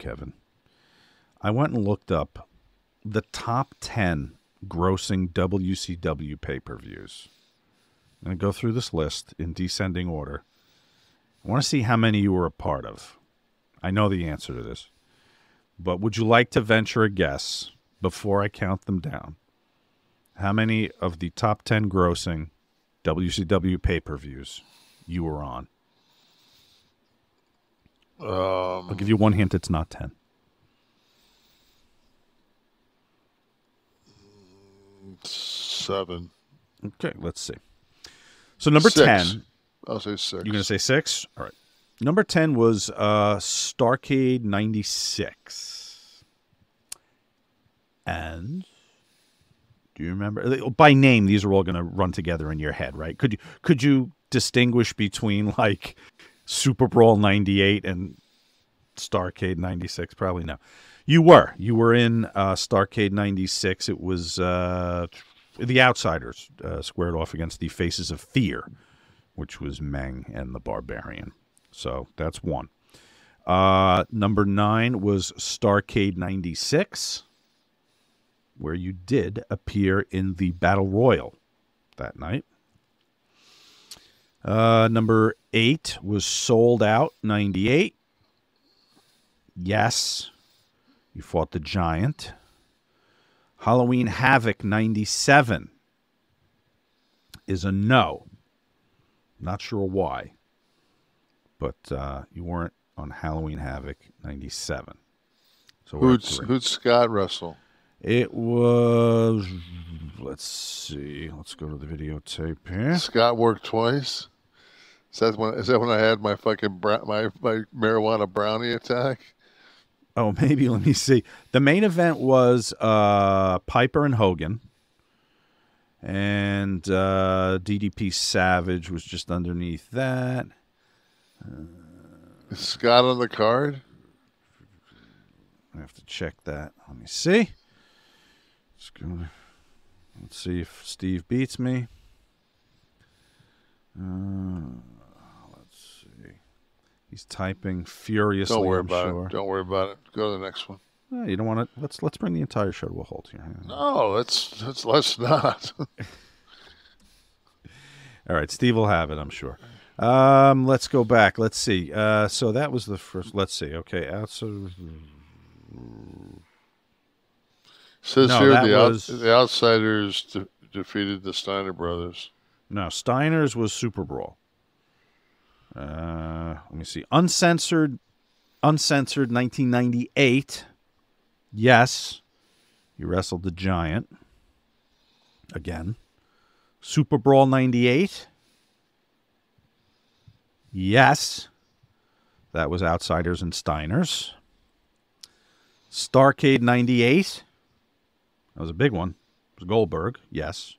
Kevin. I went and looked up the top 10 grossing WCW pay-per-views. I'm going to go through this list in descending order. I want to see how many you were a part of. I know the answer to this. But would you like to venture a guess before I count them down? How many of the top 10 grossing WCW pay-per-views you were on? I'll give you one hint. It's not 10. 7. Okay, let's see. So number 6. 10. I'll say 6. You're going to say 6? All right. Number 10 was Starrcade 96. And do you remember? By name, these are all going to run together in your head, right? Could you distinguish between like Super Brawl 98 and Starrcade 96? Probably no. You were in Starrcade 96. It was the Outsiders squared off against the Faces of Fear, which was Meng and the Barbarian. So that's one. Number 9 was Starrcade 96, where you did appear in the Battle Royal that night. Number 8 was Sold Out 98. Yes, you fought the Giant. Halloween Havoc 97 is a no. Not sure why, but you weren't on Halloween Havoc 97. So who'd Scott wrestle? It was, let's see. Let's go to the videotape here. Scott worked twice. Is that when I had my fucking my marijuana brownie attack? Oh, maybe. Let me see. The main event was Piper and Hogan. And DDP Savage was just underneath that. Is Scott on the card? I have to check that. Let me see. Let's see if Steve beats me. Let's see. He's typing furiously. Don't worry about it. Don't worry about it. Go to the next one. You don't want to. Let's bring the entire show to a halt here. No, let's not. All right, Steve will have it, I'm sure. Let's go back. Let's see. So that was the first. Let's see. Okay, outside. Says no, here the Outsiders defeated the Steiner brothers. No, Steiner's was Super Brawl. Let me see. Uncensored 1998. Yes, you wrestled the Giant. Again. Super Brawl 98. Yes, that was Outsiders and Steiners. Starrcade 98. That was a big one. It was Goldberg. Yes.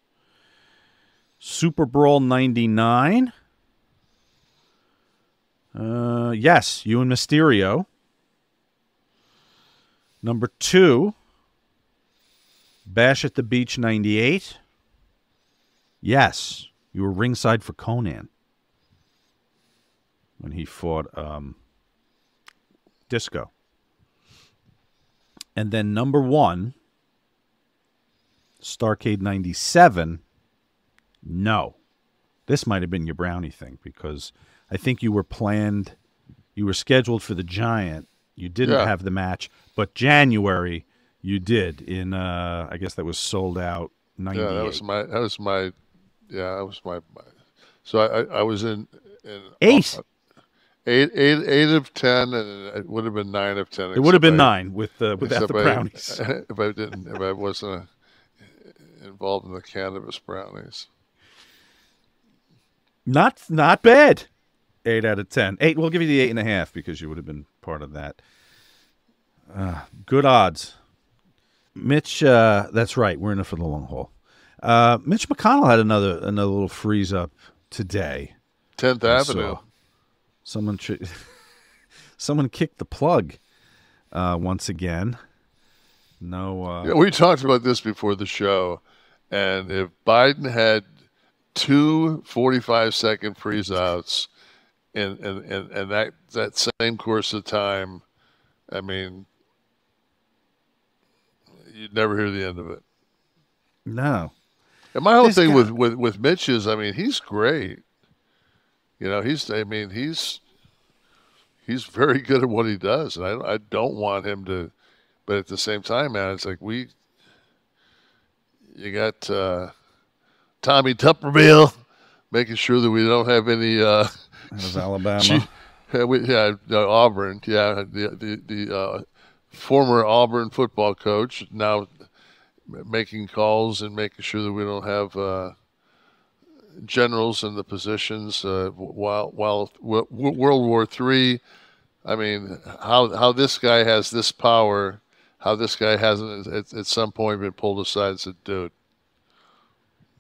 Super Brawl 99. Yes, you and Mysterio. Number 2, Bash at the Beach 98. Yes, you were ringside for Conan when he fought Disco. And then number 1, Starrcade 97. No. This might have been your brownie thing because I think you were scheduled for the Giant. You didn't have the match, but January you did in I guess that was Sold Out 98. Yeah, that was my so I was in 8 of 10, and it would have been 9 of 10. It would have been 9 without the brownies. If I wasn't involved in the cannabis brownies. Not bad. 8 out of 10. 8. We'll give you the 8.5 because you would have been part of that. Good odds. Mitch, that's right. We're in it for the long haul. Mitch McConnell had another little freeze up today. 10th Avenue. Someone kicked the plug once again. No. Yeah, we talked about this before the show, and if Biden had 2 45-second freeze outs in that same course of time, I mean, you'd never hear the end of it. No. And my whole This thing guy. with Mitch is, I mean, he's great. He's very good at what he does, and I don't want him to. But at the same time, man, it's like you got Tommy Tupperville making sure that we don't have any. Out of Alabama. Auburn. Yeah, the former Auburn football coach now making calls and making sure that we don't have generals in the positions. While World War III, I mean, how this guy has this power, how this guy hasn't at some point been pulled aside and said, "Dude,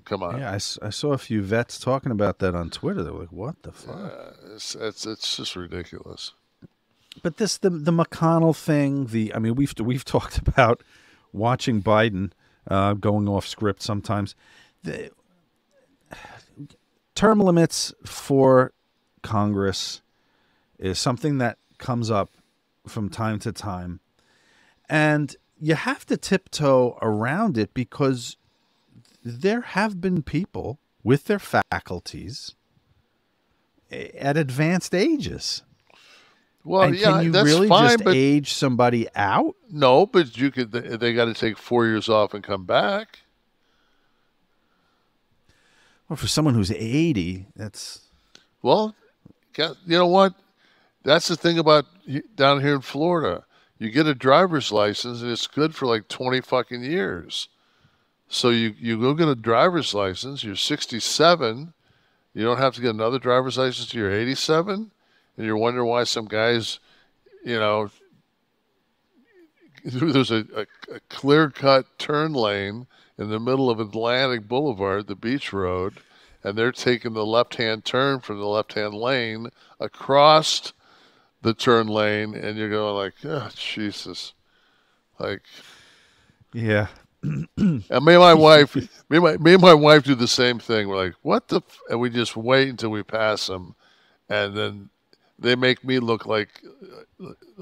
come on." Yeah, I saw a few vets talking about that on Twitter. They were like, "What the fuck?" It's just ridiculous. But the McConnell thing. I mean, we've talked about watching Biden going off script sometimes. The term limits for Congress is something that comes up from time to time, and you have to tiptoe around it because there have been people with their faculties at advanced ages. Well, and yeah, can you that's really fine, just but age somebody out? no, but you could. They got to take 4 years off and come back. Well, for someone who's 80, that's Well, you know what? That's the thing about down here in Florida. You get a driver's license and it's good for like 20 fucking years. So you go get a driver's license, you're 67, you don't have to get another driver's license till you're 87, and you're wondering why some guys, you know, there's a clear-cut turn lane in the middle of Atlantic Boulevard, the beach road, and they're taking the left-hand turn from the left-hand lane across the turn lane, and you're going like, oh, Jesus. Like, yeah. and me and my wife, me and my wife do the same thing. We're like, what the? And we just wait until we pass them, and then they make me look like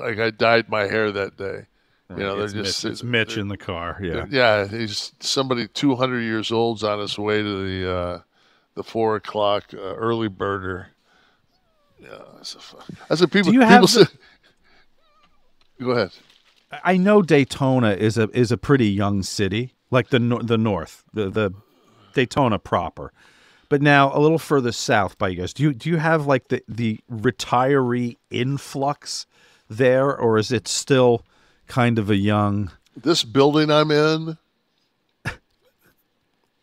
I dyed my hair that day. You know, it's they're just Mitch, it's Mitch in the car. Yeah, yeah. He's somebody 200 years old's on his way to the 4 o'clock early birder. Yeah, that's what people Do you people have say. Go ahead. I know Daytona is a pretty young city, like the north, the Daytona proper. But now a little further south by you guys, do you have like the retiree influx there, or is it still kind of a young? This building I'm in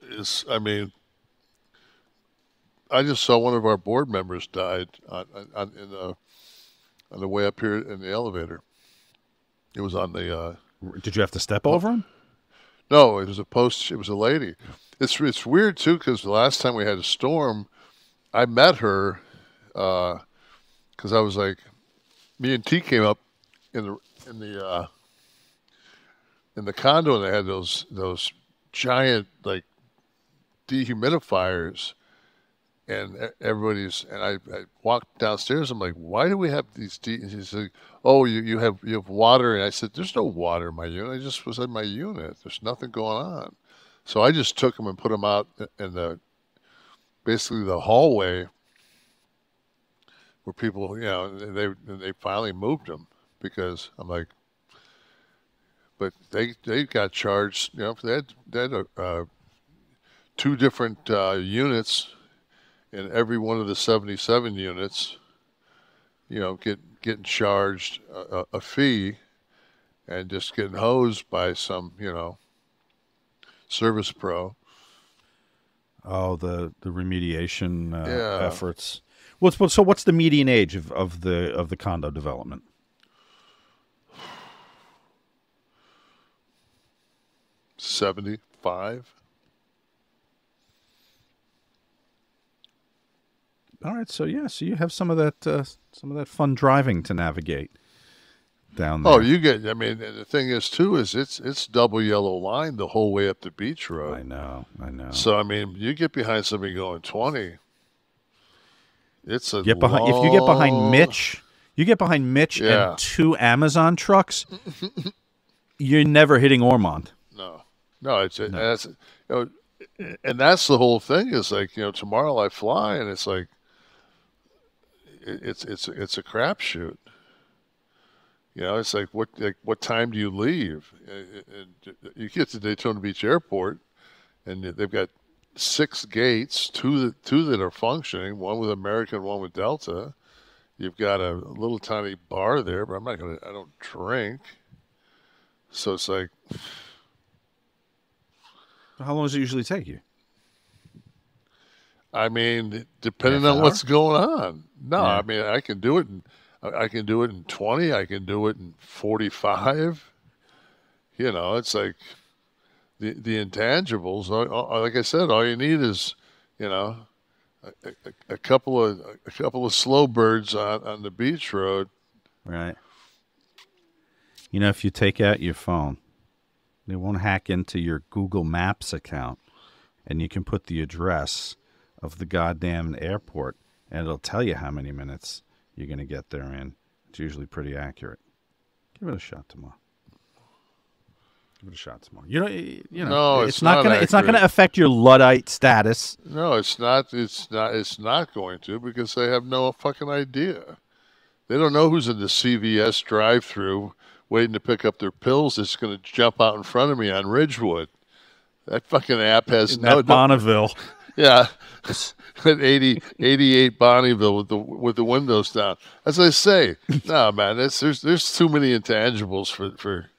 is, I mean, I just saw one of our board members died on the way up here in the elevator. It was on the. Did you have to step over him? No, it was a post. It was a lady. It's weird too because the last time we had a storm, I met her because I was like, me and T came up in the condo and they had those giant like dehumidifiers. And everybody's and I walked downstairs. I'm like, why do we have these? And she's like, oh, you have water. And I said, there's no water in my unit. I just was in my unit. There's nothing going on. So I just took them and put them out in basically the hallway where people, you know, they finally moved them because I'm like, but they got charged. You know, they had 2 different units. In every one of the 77 units, you know, getting charged a fee and just getting hosed by some, you know, service pro. Oh, the remediation Yeah. efforts. What's the median age of the condo development? 75. All right, so you have some of that fun driving to navigate down there. Oh, you get. I mean, the thing is too is it's double yellow line the whole way up the beach road. I know. So I mean, you get behind somebody going 20. It's a If you get behind Mitch, You get behind Mitch Yeah. and 2 Amazon trucks, you're never hitting Ormond. No, that's and that's the whole thing. Is like, tomorrow I fly, and it's like it's a crapshoot. It's like what time do you leave? And you get to Daytona Beach Airport, and they've got 6 gates, two that are functioning, one with American, one with Delta. You've got a little tiny bar there, but I don't drink. So it's like, How long does it usually take you? I mean, depending Half on hour? what's going on. No, Yeah. I mean, I can do it in 20. I can do it in 45. It's like the intangibles. Like I said, all you need is, a couple of slow birds on the beach road. Right. If you take out your phone, they won't hack into your Google Maps account, and you can put the address of the goddamn airport, and it'll tell you how many minutes you're going to get there in. It's usually pretty accurate. Give it a shot tomorrow. No, it's not gonna accurate. affect your Luddite status. No, it's not. It's not going to, because they have no fucking idea. They don't know who's in the CVS drive-through waiting to pick up their pills that's going to jump out in front of me on Ridgewood. That fucking app has At Bonneville. Yeah, at 88 Bonneville with the windows down. As I say, no, man, there's too many intangibles for